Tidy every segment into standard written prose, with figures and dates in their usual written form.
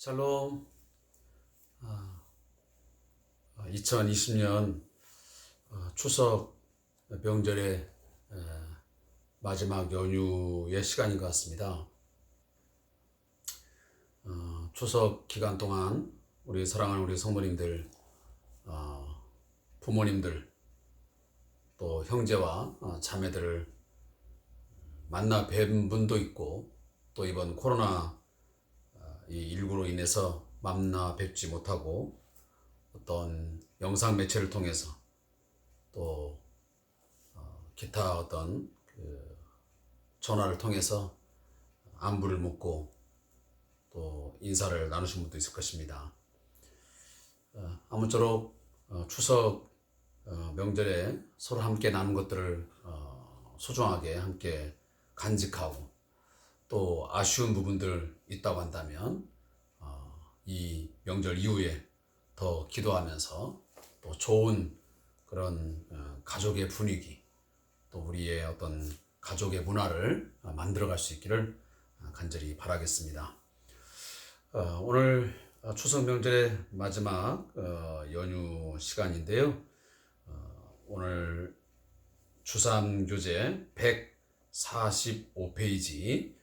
샬롬. 2020년 추석 명절의 마지막 연휴의 시간인 것 같습니다. 추석 기간 동안 우리 사랑하는 우리 성모님들, 부모님들, 또 형제와 자매들을 만나 뵌 분도 있고, 또 이번 코로나 이 19로 인해서 만나 뵙지 못하고 어떤 영상 매체를 통해서 또 기타 어떤 전화를 통해서 안부를 묻고 또 인사를 나누신 분도 있을 것입니다. 아무쪼록 추석 명절에 서로 함께 나눈 것들을 소중하게 함께 간직하고, 또 아쉬운 부분들 있다고 한다면 이 명절 이후에 더 기도하면서 또 좋은 그런 가족의 분위기, 또 우리의 어떤 가족의 문화를 만들어갈 수 있기를 간절히 바라겠습니다. 오늘 추석 명절의 마지막 연휴 시간인데요. 오늘 주삼교재 145페이지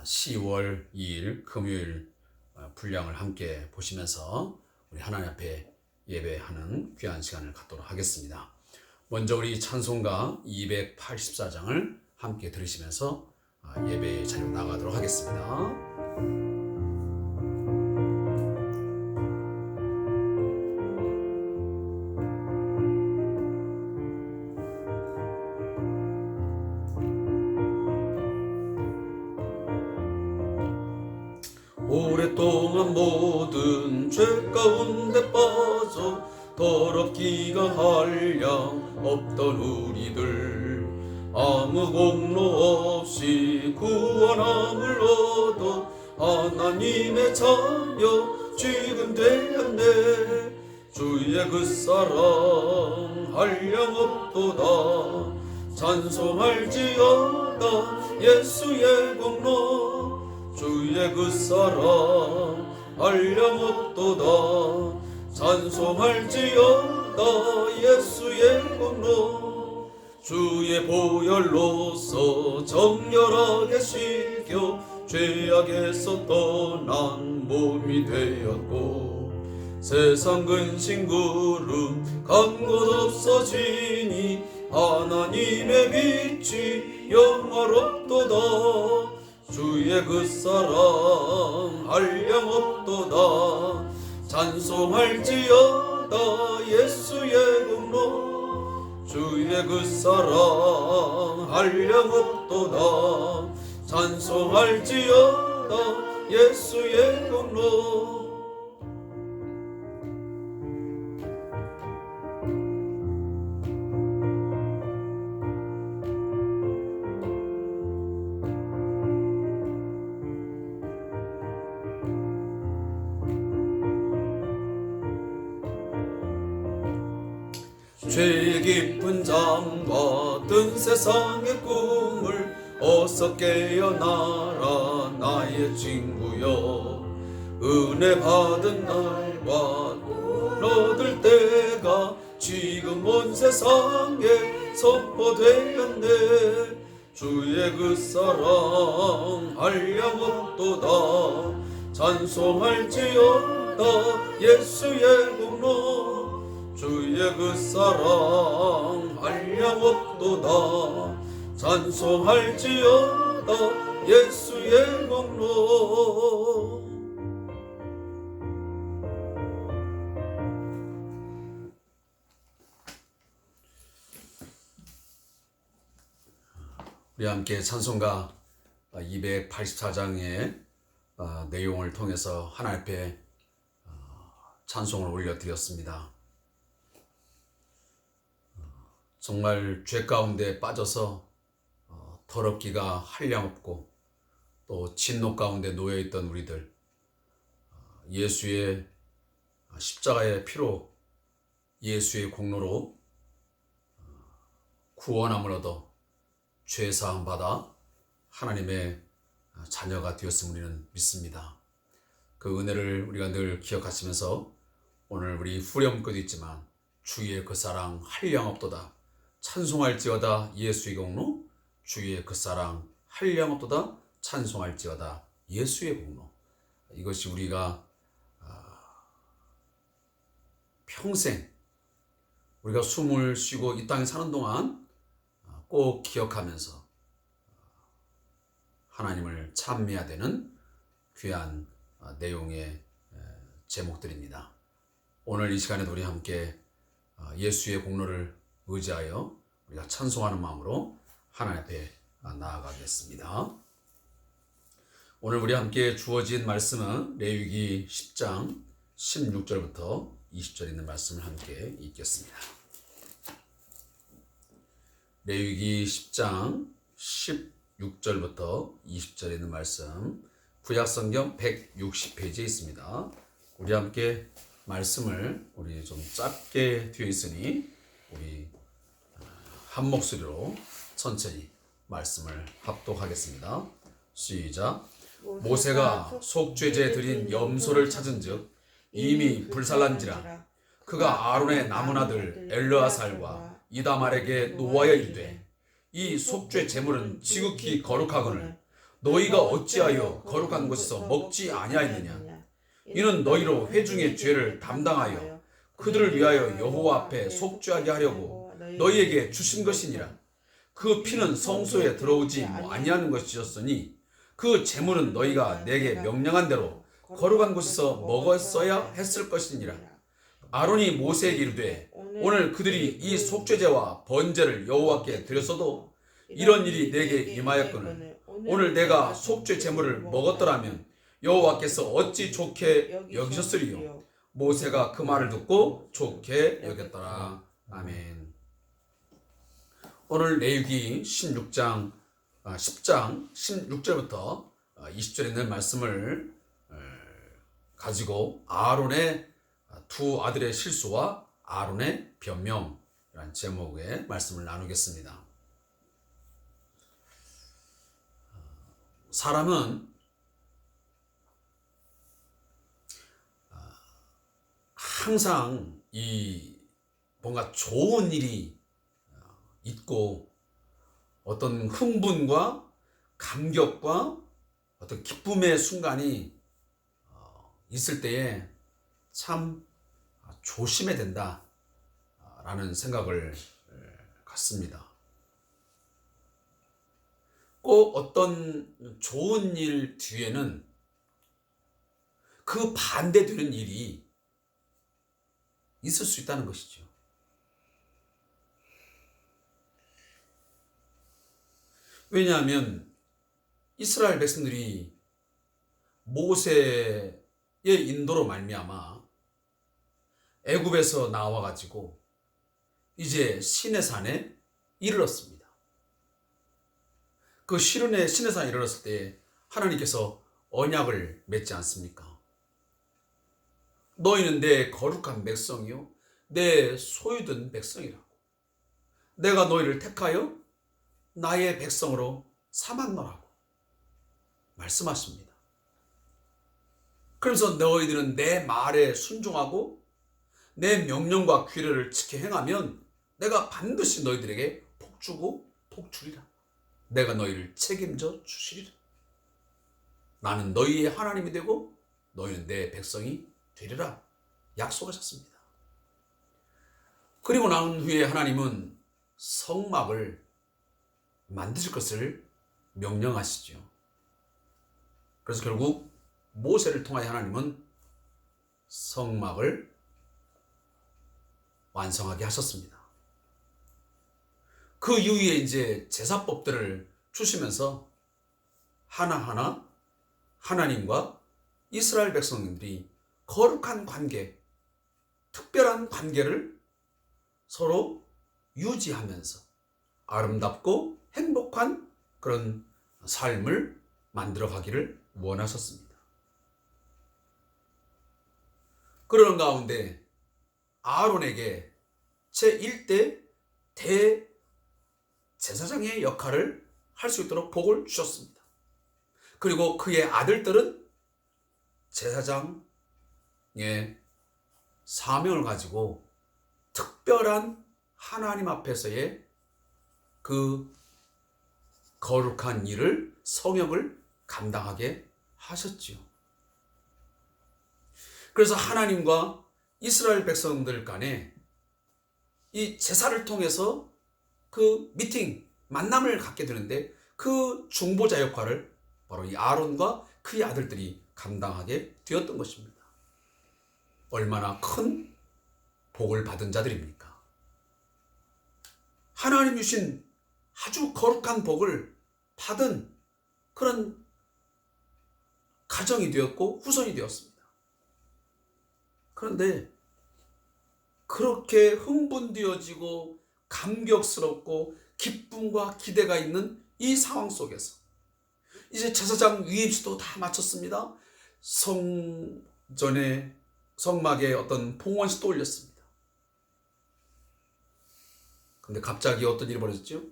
10월 2일 금요일 분량을 함께 보시면서 우리 하나님 앞에 예배하는 귀한 시간을 갖도록 하겠습니다. 먼저 우리 찬송가 284장을 함께 들으시면서 예배의 자리로 나가도록 하겠습니다. 오랫동안 모든 죄 가운데 빠져 더럽기가 한량 없던 우리들, 아무 공로 없이 구원함을 얻어 하나님의 자녀 지금 되었네. 주의 그 사랑 한량 없도다. 찬송할지어다 예수의 공로. 주의 그 사랑 한량 없도다. 찬송할지어다 예수의 공로. 주의 보혈로서 정결하게 씻겨 죄악에서 떠난 몸이 되었고, 세상 근심 구름 간 곳 없어지니 하나님의 빛이 영화롭도다. 주의 그 사랑 한량 없도다. 찬송할지어다 예수의 공로. 주의 그 사랑 한량 없도다. 찬송할지어다 예수의 공로. 죄의 깊은 잠과 든 세상의 꿈을 어서 깨어나라 나의 친구여. 은혜 받은 날과 얻을 때가 지금 온 세상에 선포되었네. 주의 그 사랑 한량 없도다. 찬송할지어다 예수의 공로. 주의 그 사랑 한량 없도다. 찬송할지어다 예수의 공로. 우리 함께 찬송가 284장의 내용을 통해서 하나님 앞에 찬송을 올려드렸습니다. 정말 죄 가운데 빠져서 더럽기가 한량없고 또 진노 가운데 놓여있던 우리들, 예수의 십자가의 피로, 예수의 공로로 구원함을 얻어 죄사함 받아 하나님의 자녀가 되었음을 우리는 믿습니다. 그 은혜를 우리가 늘 기억하시면서 오늘 우리 후렴구도 있지만 주의 그 사랑 한량없도다 찬송할지어다 예수의 공로, 주의 그 사랑 한량없도다 찬송할지어다 예수의 공로. 이것이 우리가 평생 우리가 숨을 쉬고 이 땅에 사는 동안 꼭 기억하면서 하나님을 찬미해야 되는 귀한 내용의 제목들입니다. 오늘 이 시간에도 우리 함께 예수의 공로를 의지하여 우리가 찬송하는 마음으로 하나님 앞에 나아가겠습니다. 오늘 우리 함께 주어진 말씀은 레위기 10장 16절부터 20절 있는 말씀을 함께 읽겠습니다. 레위기 10장 16절부터 20절 있는 말씀, 구약성경 160페이지에 있습니다. 우리 함께 말씀을 우리 좀 짧게 뒤에 있으니 우리 한 목소리로 천천히 말씀을 합독하겠습니다. 시작. 모세가 속죄제 드린 염소를 찾은즉 이미 불살란지라. 그가 아론의 남은 아들 엘르아살과 이다말에게 노하여 이르되 이 속죄 제물은 지극히 거룩하거늘 너희가 어찌하여 거룩한 곳에서 먹지 아니하였느냐. 이는 너희로 회중의 죄를 담당하여 그들을 위하여 여호와 앞에 속죄하게 하려고 너희에게 주신 것이니라. 그 피는 성소에 들어오지 아니하는 것이었으니 그 제물은 너희가 내게 명령한 대로 거룩한 곳에서 먹었어야 했을 것이니라. 아론이 모세에게 이르되 오늘 그들이 이 속죄제와 번제를 여호와께 드렸어도 이런 일이 내게 임하였거늘 오늘 내가 속죄 제물을 먹었더라면 여호와께서 어찌 좋게 여기셨으리요. 모세가 그 말을 듣고 좋게 여겼더라. 아멘. 오늘 레위기 10장 16절부터 20절에 있는 말씀을 가지고 아론의 두 아들의 실수와 아론의 변명이라는 제목의 말씀을 나누겠습니다. 사람은 항상 이 뭔가 좋은 일이 있고 어떤 흥분과 감격과 어떤 기쁨의 순간이 있을 때에 참 조심해야 된다라는 생각을 갖습니다. 꼭 어떤 좋은 일 뒤에는 그 반대되는 일이 있을 수 있다는 것이죠. 왜냐하면 이스라엘 백성들이 모세의 인도로 말미암아 애굽에서 나와 가지고 이제 시내산에 이르렀습니다. 그 시내산에 이르렀을 때 하나님께서 언약을 맺지 않습니까? 너희는 내 거룩한 백성이요 내 소유된 백성이라고. 내가 너희를 택하여 나의 백성으로 삼았노라고 말씀하십니다. 그래서 너희들은 내 말에 순종하고 내 명령과 규례를 지켜 행하면 내가 반드시 너희들에게 복주고 복주리라. 내가 너희를 책임져 주시리라. 나는 너희의 하나님이 되고 너희는 내 백성이 되리라 약속하셨습니다. 그리고 난 후에 하나님은 성막을 만드실 것을 명령하시죠. 그래서 결국 모세를 통하여 하나님은 성막을 완성하게 하셨습니다. 그 이후에 이제 제사법들을 주시면서 하나하나 하나님과 이스라엘 백성들이 거룩한 관계, 특별한 관계를 서로 유지하면서 아름답고 행복한 그런 삶을 만들어 가기를 원하셨습니다. 그러는 가운데 아론에게 제1대 대제사장의 역할을 할 수 있도록 복을 주셨습니다. 그리고 그의 아들들은 제사장의 사명을 가지고 특별한 하나님 앞에서의 그 거룩한 일을, 성역을 감당하게 하셨지요. 그래서 하나님과 이스라엘 백성들 간에 이 제사를 통해서 그 미팅, 만남을 갖게 되는데 그 중보자 역할을 바로 이 아론과 그의 아들들이 감당하게 되었던 것입니다. 얼마나 큰 복을 받은 자들입니까? 하나님 주신 아주 거룩한 복을 받은 그런 가정이 되었고 후손이 되었습니다. 그런데 그렇게 흥분되어지고 감격스럽고 기쁨과 기대가 있는 이 상황 속에서 이제 제사장 위임시도 다 마쳤습니다. 성전에 성막에 어떤 봉헌식도 올렸습니다. 근데 갑자기 어떤 일이 벌어졌죠?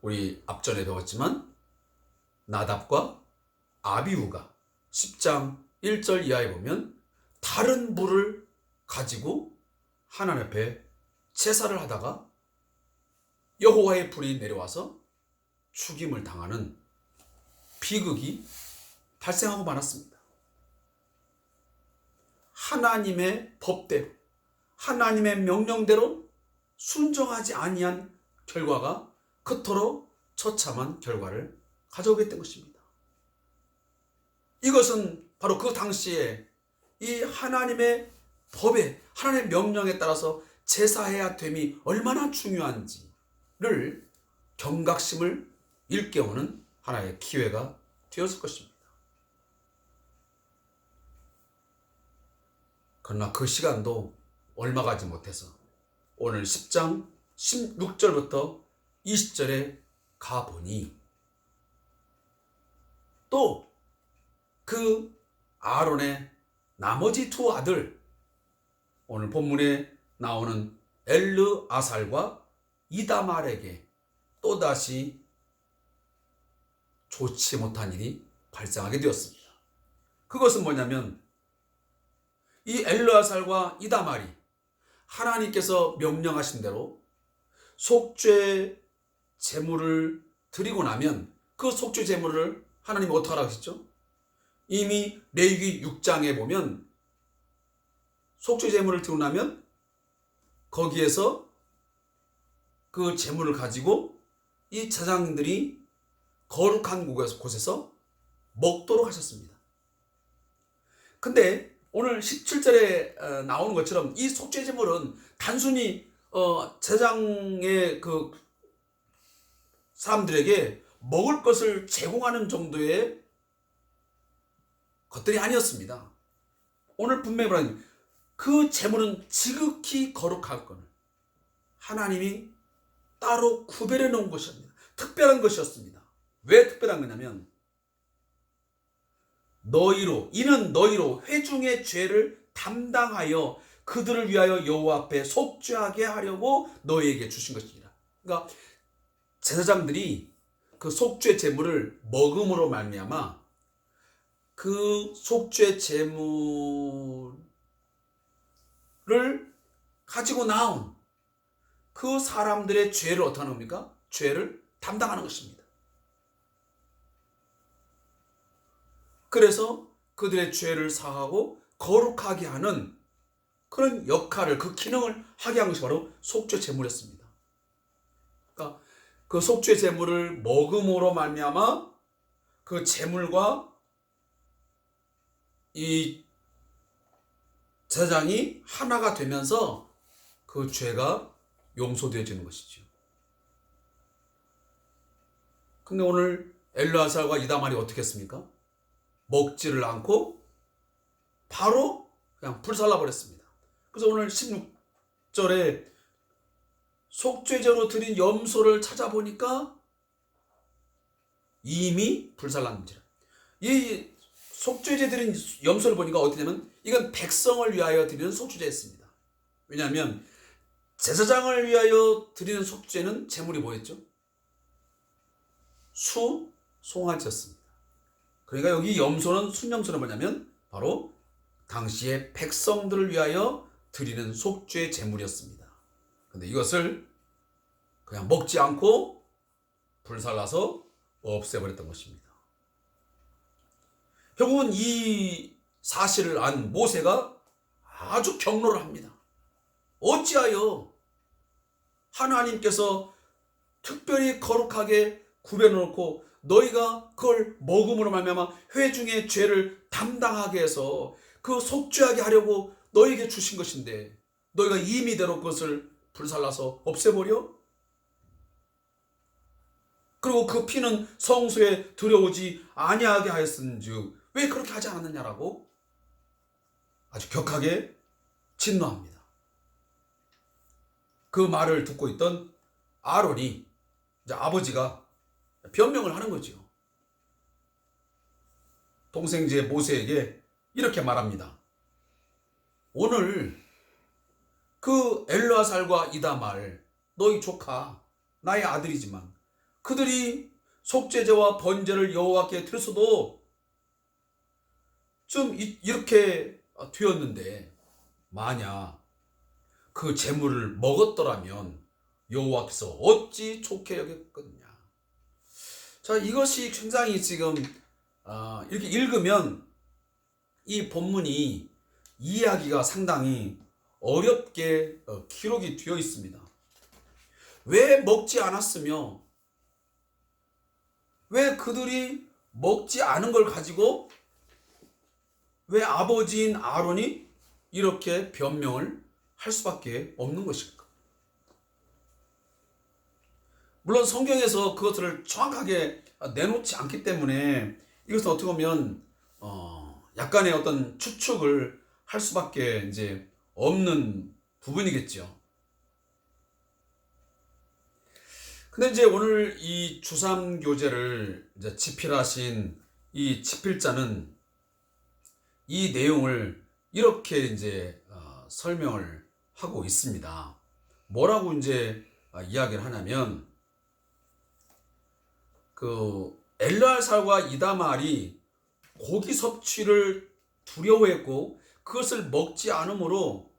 우리 앞전에 배웠지만 나답과 아비후가 10장 1절 이하에 보면 다른 불을 가지고 하나님 앞에 제사를 하다가 여호와의 불이 내려와서 죽임을 당하는 비극이 발생하고 말았습니다. 하나님의 법대로, 하나님의 명령대로 순종하지 아니한 결과가 그토록 처참한 결과를 가져오게 된 것입니다. 이것은 바로 그 당시에 이 하나님의 법에, 하나님의 명령에 따라서 제사해야 됨이 얼마나 중요한지를 경각심을 일깨우는 하나의 기회가 되었을 것입니다. 그러나 그 시간도 얼마 가지 못해서 오늘 10장 16절부터 20절에 가보니 또 그 아론의 나머지 두 아들, 오늘 본문에 나오는 엘르아살과 이다말에게 또다시 좋지 못한 일이 발생하게 되었습니다. 그것은 뭐냐면 이 엘르아살과 이다말이 하나님께서 명령하신 대로 속죄 제물을 드리고 나면 그 속죄 제물을 하나님이 어떻게 하라고 하셨죠? 이미 레위기 6장에 보면 속죄 제물을 드리고 나면 거기에서 그 제물을 가지고 이 제사장들이 거룩한 곳에서 먹도록 하셨습니다. 근데 오늘 17절에 나오는 것처럼 이 속죄 제물은 단순히 제사장의 그 사람들에게 먹을 것을 제공하는 정도의 것들이 아니었습니다. 오늘 분명히 말하는 그 제물은 지극히 거룩할 것을 하나님이 따로 구별해 놓은 것이었습니다. 특별한 것이었습니다. 왜 특별한 거냐면 이는 너희로 회중의 죄를 담당하여 그들을 위하여 여호와 앞에 속죄하게 하려고 너희에게 주신 것이니라. 그러니까 제사장들이 그 속죄 제물을 먹음으로 말미암아 그 속죄 제물을 가지고 나온 그 사람들의 죄를 어떻게 하는 겁니까? 죄를 담당하는 것입니다. 그래서 그들의 죄를 사하고 거룩하게 하는 그런 역할을, 그 기능을 하게 한 것이 바로 속죄 제물이었습니다. 그러니까 그 속죄 제물을 먹음으로 말미암아 그 제물과 이 제사장이 하나가 되면서 그 죄가 용서되어지는 것이죠. 근데 오늘 엘르아살과 이다말이 어떻게 했습니까? 먹지를 않고 바로 그냥 불살라 버렸습니다. 그래서 오늘 16절에 속죄제로 드린 염소를 찾아보니까 이미 불살랐는지라. 이 속죄제 드린 염소를 보니까 어떻게 되냐면 이건 백성을 위하여 드리는 속죄제였습니다. 왜냐하면 제사장을 위하여 드리는 속죄는 제물이 뭐였죠? 수, 송아지였습니다. 그러니까 여기 염소는 순염소는 뭐냐면 바로 당시의 백성들을 위하여 드리는 속죄 제물이었습니다. 근데 이것을 그냥 먹지 않고 불살라서 없애버렸던 것입니다. 결국은 이 사실을 안 모세가 아주 경로를 합니다. 어찌하여 하나님께서 특별히 거룩하게 구별해놓고 너희가 그걸 먹음으로 말미암아 회중의 죄를 담당하게 해서 그 속죄하게 하려고 너희에게 주신 것인데 너희가 임의대로 그것을 불살라서 없애버려? 그리고 그 피는 성소에 들여오지 아니하게 하였은즉 왜 그렇게 하지 않았느냐라고 아주 격하게 진노합니다. 그 말을 듣고 있던 아론이 이제 아버지가 변명을 하는 거죠. 동생제 모세에게 이렇게 말합니다. 오늘 그 엘르아살과 이다말 너희 조카 나의 아들이지만 그들이 속죄제와 번제를 여호와께 드렸어도 좀 이렇게 되었는데 만약 그 제물을 먹었더라면 여호와께서 어찌 좋게 여겼겠느냐. 자, 이것이 굉장히 지금 이렇게 읽으면 이 본문이 이해하기가 상당히 어렵게 기록이 되어 있습니다. 왜 먹지 않았으며 왜 그들이 먹지 않은 걸 가지고 왜 아버지인 아론이 이렇게 변명을 할 수밖에 없는 것일까? 물론 성경에서 그것을 정확하게 내놓지 않기 때문에 이것은 어떻게 보면 약간의 어떤 추측을 할 수밖에 이제 없는 부분이겠죠. 근데 이제 오늘 이 주삼 교제를 이제 집필하신 이 집필자는 이 내용을 이렇게 이제 설명을 하고 있습니다. 뭐라고 이제 이야기를 하냐면 그 엘르아살과 이다말이 고기 섭취를 두려워했고 그것을 먹지 않으므로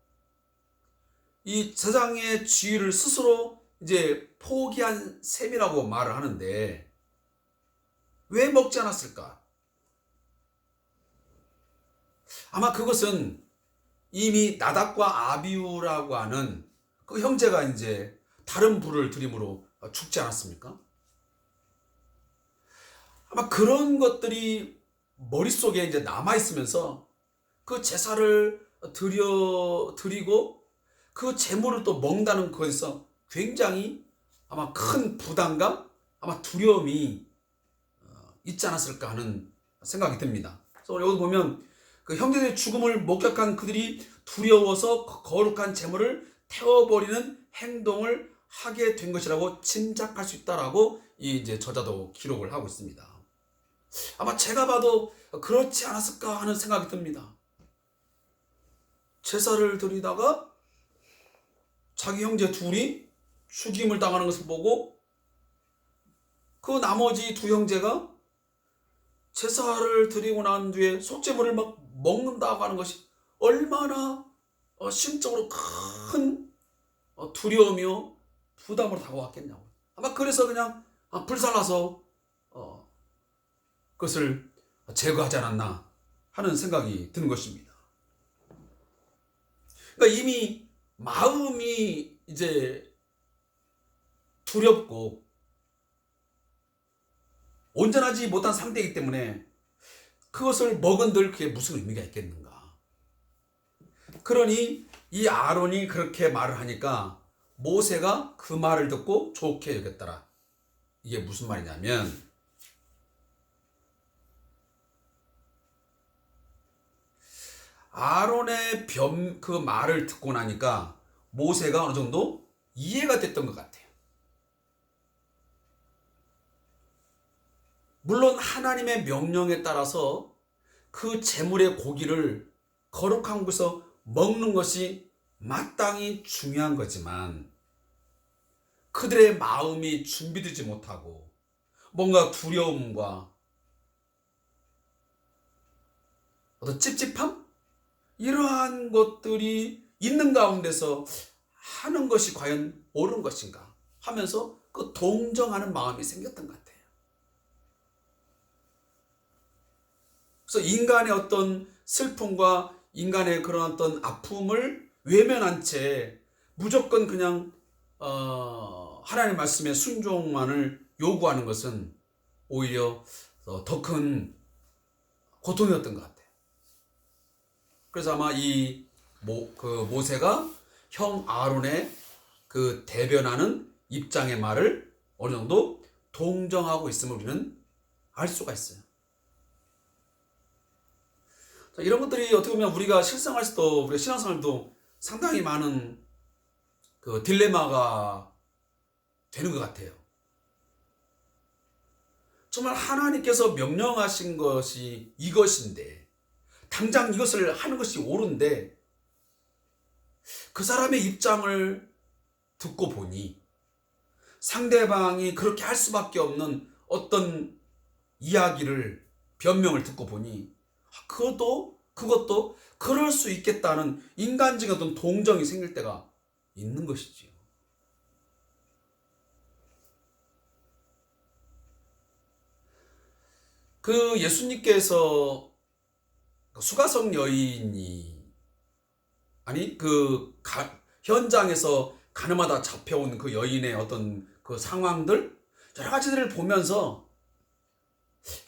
이 세상의 지위를 스스로 이제 포기한 셈이라고 말을 하는데 왜 먹지 않았을까? 아마 그것은 이미 나답과 아비후라고 하는 그 형제가 이제 다른 불을 들임으로 죽지 않았습니까? 아마 그런 것들이 머릿속에 이제 남아있으면서 그 제사를 드리고 그 제물을 또 먹는다는 것에서 굉장히 아마 큰 부담감, 아마 두려움이 있지 않았을까 하는 생각이 듭니다. 그래서 여기 보면 그 형제들의 죽음을 목격한 그들이 두려워서 거룩한 제물을 태워버리는 행동을 하게 된 것이라고 짐작할 수 있다라고 이제 저자도 기록을 하고 있습니다. 아마 제가 봐도 그렇지 않았을까 하는 생각이 듭니다. 제사를 드리다가 자기 형제 둘이 죽임을 당하는 것을 보고 그 나머지 두 형제가 제사를 드리고 난 뒤에 속죄물을 막 먹는다고 하는 것이 얼마나 심적으로 큰 두려움이요 부담으로 다가왔겠냐고. 아마 그래서 그냥 불살라서 그것을 제거하지 않았나 하는 생각이 드는 것입니다. 그러니까 이미 마음이 이제 두렵고 온전하지 못한 상태이기 때문에 그것을 먹은들 그게 무슨 의미가 있겠는가. 그러니 이 아론이 그렇게 말을 하니까 모세가 그 말을 듣고 좋게 여겼더라. 이게 무슨 말이냐면 아론의 그 말을 듣고 나니까 모세가 어느 정도 이해가 됐던 것 같아요. 물론 하나님의 명령에 따라서 그 제물의 고기를 거룩한 곳에서 먹는 것이 마땅히 중요한 거지만 그들의 마음이 준비되지 못하고 뭔가 두려움과 어떤 찝찝함? 이러한 것들이 있는 가운데서 하는 것이 과연 옳은 것인가 하면서 그 동정하는 마음이 생겼던 것 같아요. 그래서 인간의 어떤 슬픔과 인간의 그런 어떤 아픔을 외면한 채 무조건 그냥 하나님 말씀에 순종만을 요구하는 것은 오히려 더 큰 고통이었던 것 같아요. 그래서 아마 모세가 형 아론의 그 대변하는 입장의 말을 어느 정도 동정하고 있음을 우리는 알 수가 있어요. 자, 이런 것들이 어떻게 보면 우리가 실생활에서도 우리가 신앙생활도 상당히 많은 그 딜레마가 되는 것 같아요. 정말 하나님께서 명령하신 것이 이것인데 당장 이것을 하는 것이 옳은데 그 사람의 입장을 듣고 보니 상대방이 그렇게 할 수밖에 없는 어떤 이야기를 변명을 듣고 보니 그것도 그럴 수 있겠다는 인간적인 어떤 동정이 생길 때가 있는 것이지요. 그 예수님께서 수가성 여인이 현장에서 가늠하다 잡혀온 그 여인의 어떤 그 상황들 여러 가지들을 보면서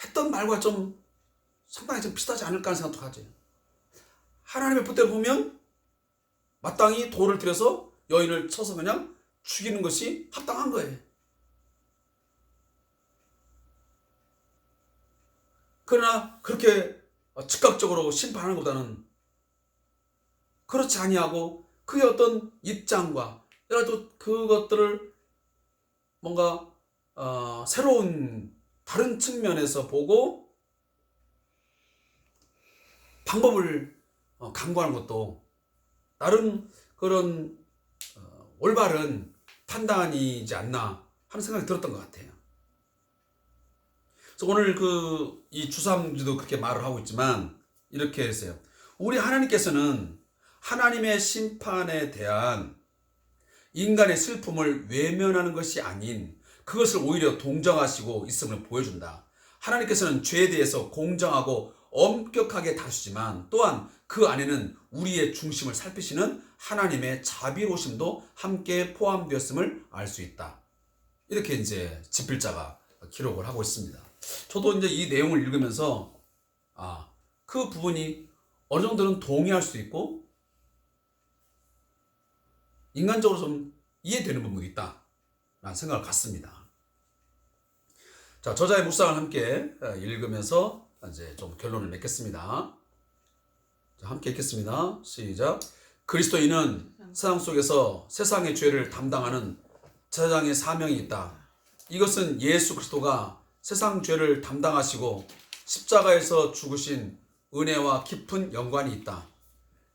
했던 말과 좀 상당히 좀 비슷하지 않을까 하는 생각도 하죠. 하나님의 뜻대로 보면 마땅히 돌을 들여서 여인을 쳐서 그냥 죽이는 것이 합당한 거예요. 그러나 그렇게 즉각적으로 심판하는 것보다는 그렇지 아니하고 그의 어떤 입장과 여러 그것들을 뭔가 새로운 다른 측면에서 보고 방법을 강구하는 것도 나름 그런 올바른 판단이지 않나 하는 생각이 들었던 것 같아요. 그래서 오늘 이 주삼지도 그렇게 말을 하고 있지만 이렇게 했어요. 우리 하나님께서는 하나님의 심판에 대한 인간의 슬픔을 외면하는 것이 아닌 그것을 오히려 동정하시고 있음을 보여준다. 하나님께서는 죄에 대해서 공정하고 엄격하게 다루시지만 또한 그 안에는 우리의 중심을 살피시는 하나님의 자비로우심도 함께 포함되었음을 알 수 있다. 이렇게 이제 집필자가 기록을 하고 있습니다. 저도 이제 이 내용을 읽으면서 그 부분이 어느 정도는 동의할 수 있고 인간적으로 좀 이해되는 부분이 있다 라는 생각을 갖습니다. 자, 저자의 묵상을 함께 읽으면서 이제 좀 결론을 맺겠습니다. 자, 함께 읽겠습니다. 시작. 그리스도인은 세상 속에서 세상의 죄를 담당하는 제사장의 사명이 있다. 이것은 예수 그리스도가 세상 죄를 담당하시고 십자가에서 죽으신 은혜와 깊은 연관이 있다.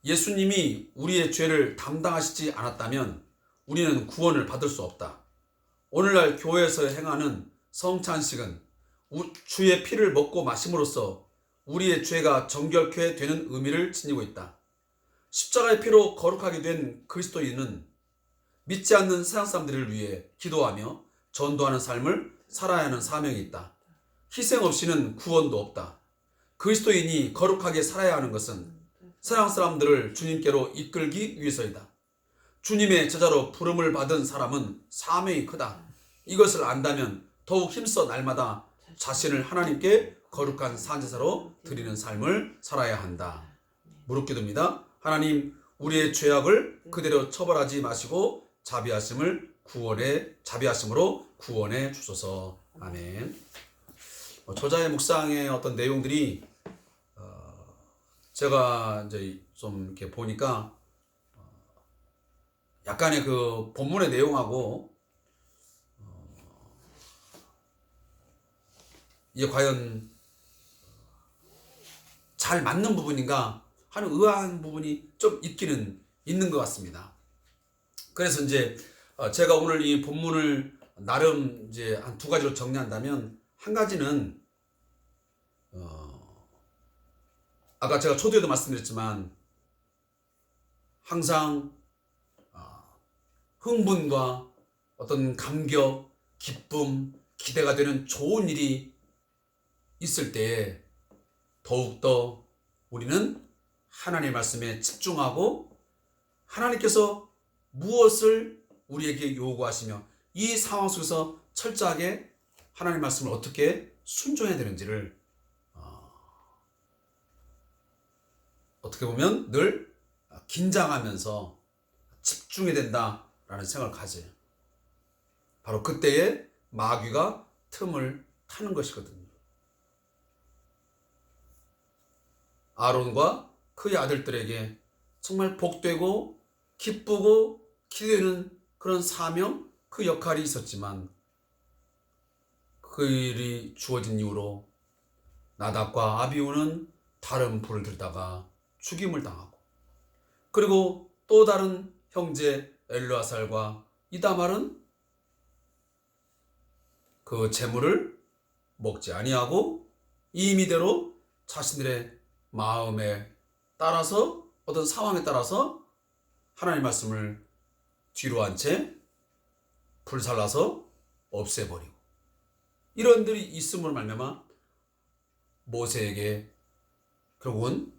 예수님이 우리의 죄를 담당하시지 않았다면 우리는 구원을 받을 수 없다. 오늘날 교회에서 행하는 성찬식은 주의 피를 먹고 마심으로써 우리의 죄가 정결케 되는 의미를 지니고 있다. 십자가의 피로 거룩하게 된 그리스도인은 믿지 않는 세상 사람들을 위해 기도하며 전도하는 삶을 살아야 하는 사명이 있다. 희생 없이는 구원도 없다. 그리스도인이 거룩하게 살아야 하는 것은 세상 사람들을 주님께로 이끌기 위해서이다. 주님의 제자로 부름을 받은 사람은 사명이 크다. 이것을 안다면 더욱 힘써 날마다 자신을 하나님께 거룩한 산제사로 드리는 삶을 살아야 한다. 무릎기도입니다. 하나님, 우리의 죄악을 그대로 처벌하지 마시고 자비하심으로 구원해 주소서. 아멘. 저자의 묵상의 어떤 내용들이 제가 이제 좀 이렇게 보니까 약간의 그 본문의 내용하고 이게 과연 잘 맞는 부분인가 하는 의아한 부분이 좀 있기는 있는 것 같습니다. 그래서 이제 제가 오늘 이 본문을 나름 이제 한 두 가지로 정리한다면 한 가지는 아까 제가 초두에도 말씀드렸지만 항상 흥분과 어떤 감격, 기쁨, 기대가 되는 좋은 일이 있을 때에 더욱더 우리는 하나님의 말씀에 집중하고 하나님께서 무엇을 우리에게 요구하시며 이 상황 속에서 철저하게 하나님의 말씀을 어떻게 순종해야 되는지를 어떻게 보면 늘 긴장하면서 집중해야 된다라는 생각을 가져요. 바로 그때에 마귀가 틈을 타는 것이거든요. 아론과 그의 아들들에게 정말 복되고 기쁘고 기대되는 그런 사명, 그 역할이 있었지만 그 일이 주어진 이후로 나답과 아비후는 다른 불을 들다가 죽임을 당하고, 그리고 또 다른 형제 엘르아살과 이다말은 그 재물을 먹지 아니하고 임의대로 자신들의 마음에 따라서 어떤 상황에 따라서 하나님의 말씀을 뒤로 한 채 불살라서 없애버리고, 이런 일들이 있음으로 말미암아 모세에게 결국은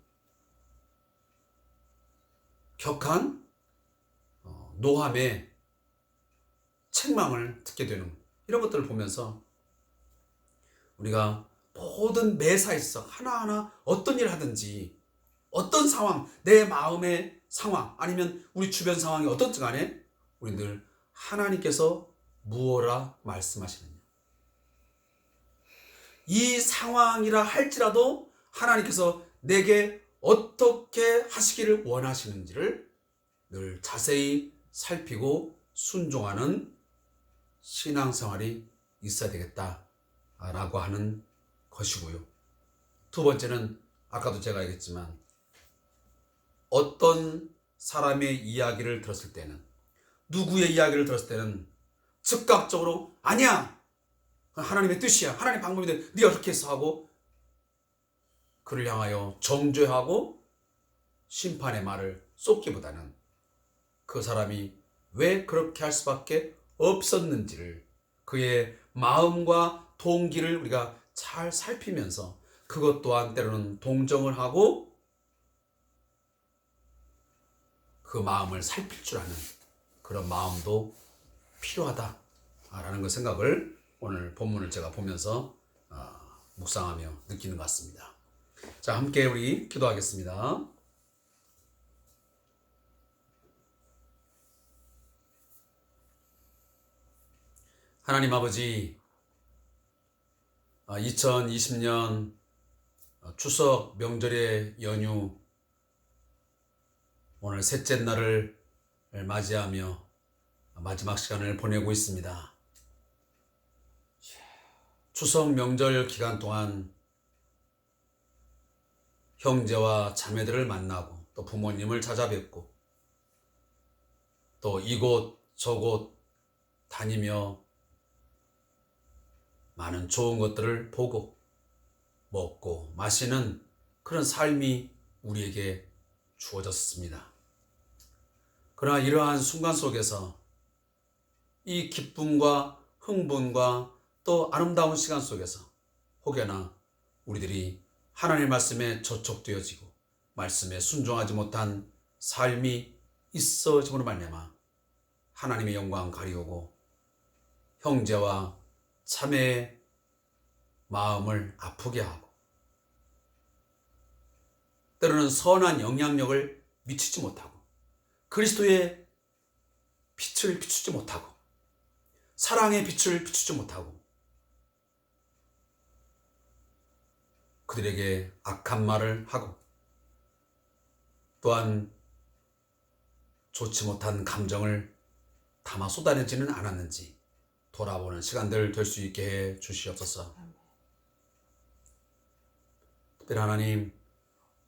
격한 노함의 책망을 듣게 되는 이런 것들을 보면서 우리가 모든 매사에 있어 하나하나 어떤 일을 하든지 어떤 상황, 내 마음의 상황 아니면 우리 주변 상황이 어떻든 간에 우리 늘 하나님께서 무엇라 말씀하시느냐, 이 상황이라 할지라도 하나님께서 내게 어떻게 하시기를 원하시는지를 늘 자세히 살피고 순종하는 신앙생활이 있어야 되겠다라고 하는 것이고요. 두 번째는 아까도 제가 얘기했지만 어떤 사람의 이야기를 들었을 때는, 누구의 이야기를 들었을 때는 즉각적으로 아니야, 하나님의 뜻이야, 하나님의 방법인데 네가 그렇게 해서 하고 그를 향하여 정죄하고 심판의 말을 쏟기보다는 그 사람이 왜 그렇게 할 수밖에 없었는지를, 그의 마음과 동기를 우리가 잘 살피면서 그것 또한 때로는 동정을 하고 그 마음을 살필 줄 아는 그런 마음도 필요하다라는 그 생각을 오늘 본문을 제가 보면서 묵상하며 느끼는 것 같습니다. 자, 함께 우리 기도하겠습니다. 하나님 아버지, 2020년 추석 명절의 연휴 오늘 셋째 날을 맞이하며 마지막 시간을 보내고 있습니다. 추석 명절 기간 동안 형제와 자매들을 만나고 또 부모님을 찾아뵙고 또 이곳 저곳 다니며 많은 좋은 것들을 보고 먹고 마시는 그런 삶이 우리에게 주어졌습니다. 그러나 이러한 순간 속에서 이 기쁨과 흥분과 또 아름다운 시간 속에서 혹여나 우리들이 하나님의 말씀에 저촉되어지고 말씀에 순종하지 못한 삶이 있어짐으로 말미암아 하나님의 영광 가리우고 형제와 자매의 마음을 아프게 하고 때로는 선한 영향력을 미치지 못하고 그리스도의 빛을 비추지 못하고 사랑의 빛을 비추지 못하고 그들에게 악한 말을 하고 또한 좋지 못한 감정을 담아 쏟아내지는 않았는지 돌아보는 시간들 될 수 있게 해 주시옵소서. 특별히 하나님,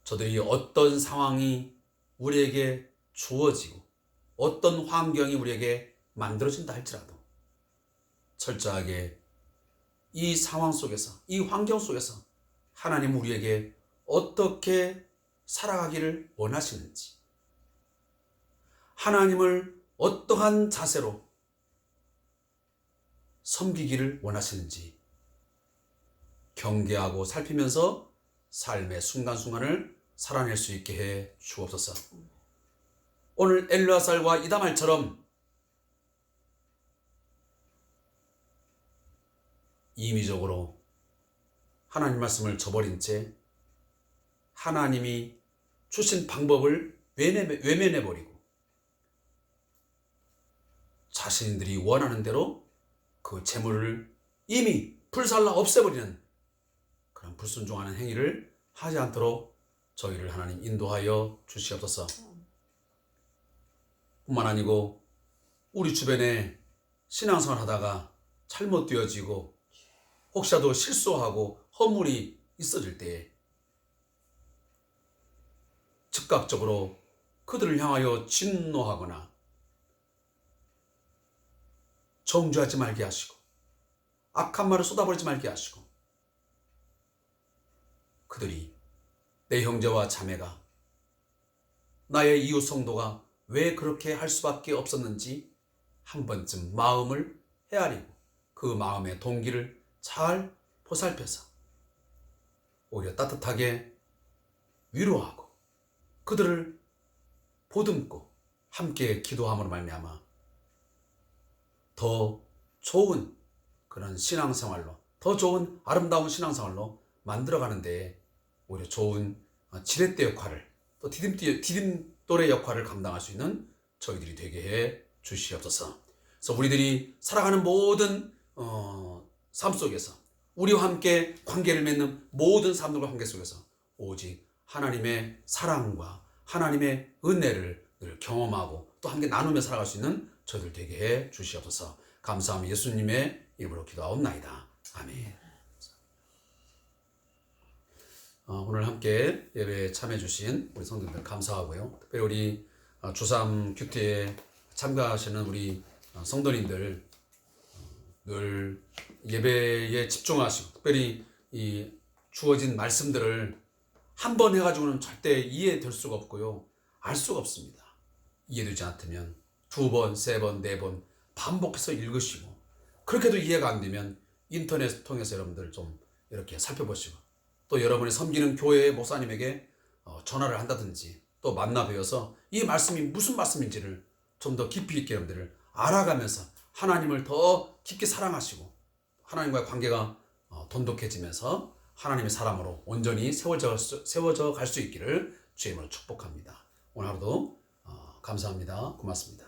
저들이 어떤 상황이 우리에게 주어지고 어떤 환경이 우리에게 만들어진다 할지라도 철저하게 이 상황 속에서 이 환경 속에서 하나님 우리에게 어떻게 살아가기를 원하시는지, 하나님을 어떠한 자세로 섬기기를 원하시는지 경계하고 살피면서 삶의 순간순간을 살아낼 수 있게 해 주옵소서. 오늘 엘르아살과 이다말처럼 임의적으로 하나님 말씀을 저버린 채 하나님이 주신 방법을 외면해버리고 자신들이 원하는 대로 그 재물을 이미 불살라 없애버리는 그런 불순종하는 행위를 하지 않도록 저희를 하나님 인도하여 주시옵소서. 뿐만 아니고 우리 주변에 신앙생활 하다가 잘못되어지고 혹시라도 실수하고 허물이 있어질 때에 즉각적으로 그들을 향하여 진노하거나 정죄하지 말게 하시고 악한 말을 쏟아버리지 말게 하시고 그들이 내 형제와 자매가 나의 이웃 성도가 왜 그렇게 할 수밖에 없었는지 한 번쯤 마음을 헤아리고 그 마음의 동기를 잘 보살펴서 오히려 따뜻하게 위로하고 그들을 보듬고 함께 기도함으로 말미암아 더 좋은 그런 신앙생활로, 더 좋은 아름다운 신앙생활로 만들어가는 데 오히려 좋은 지렛대 역할을, 또 디딤돌의 역할을 감당할 수 있는 저희들이 되게 해 주시옵소서. 그래서 우리들이 살아가는 모든 삶 속에서 우리와 함께 관계를 맺는 모든 사람들과 관계 속에서 오직 하나님의 사랑과 하나님의 은혜를 늘 경험하고 또 함께 나누며 살아갈 수 있는 저희들 되게 해 주시옵소서. 감사하며 예수님의 이름으로 기도하옵나이다. 아멘. 오늘 함께 예배에 참여해 주신 우리 성도님들 감사하고요. 특별히 우리 주3 큐티에 참가하시는 우리 성도님들 늘 예배에 집중하시고 특별히 이 주어진 말씀들을 한 번 해가지고는 절대 이해될 수가 없고요. 알 수가 없습니다. 이해되지 않으면 2번, 3번, 4번 반복해서 읽으시고 그렇게도 이해가 안 되면 인터넷 통해서 여러분들 좀 이렇게 살펴보시고 또 여러분이 섬기는 교회의 목사님에게 전화를 한다든지 또 만나 뵈어서 이 말씀이 무슨 말씀인지를 좀 더 깊이 있게 여러분들을 알아가면서 하나님을 더 깊게 사랑하시고 하나님과의 관계가 돈독해지면서 하나님의 사람으로 온전히 세워져 갈 수 있기를 주의 이름으로 축복합니다. 오늘 하루도 감사합니다. 고맙습니다.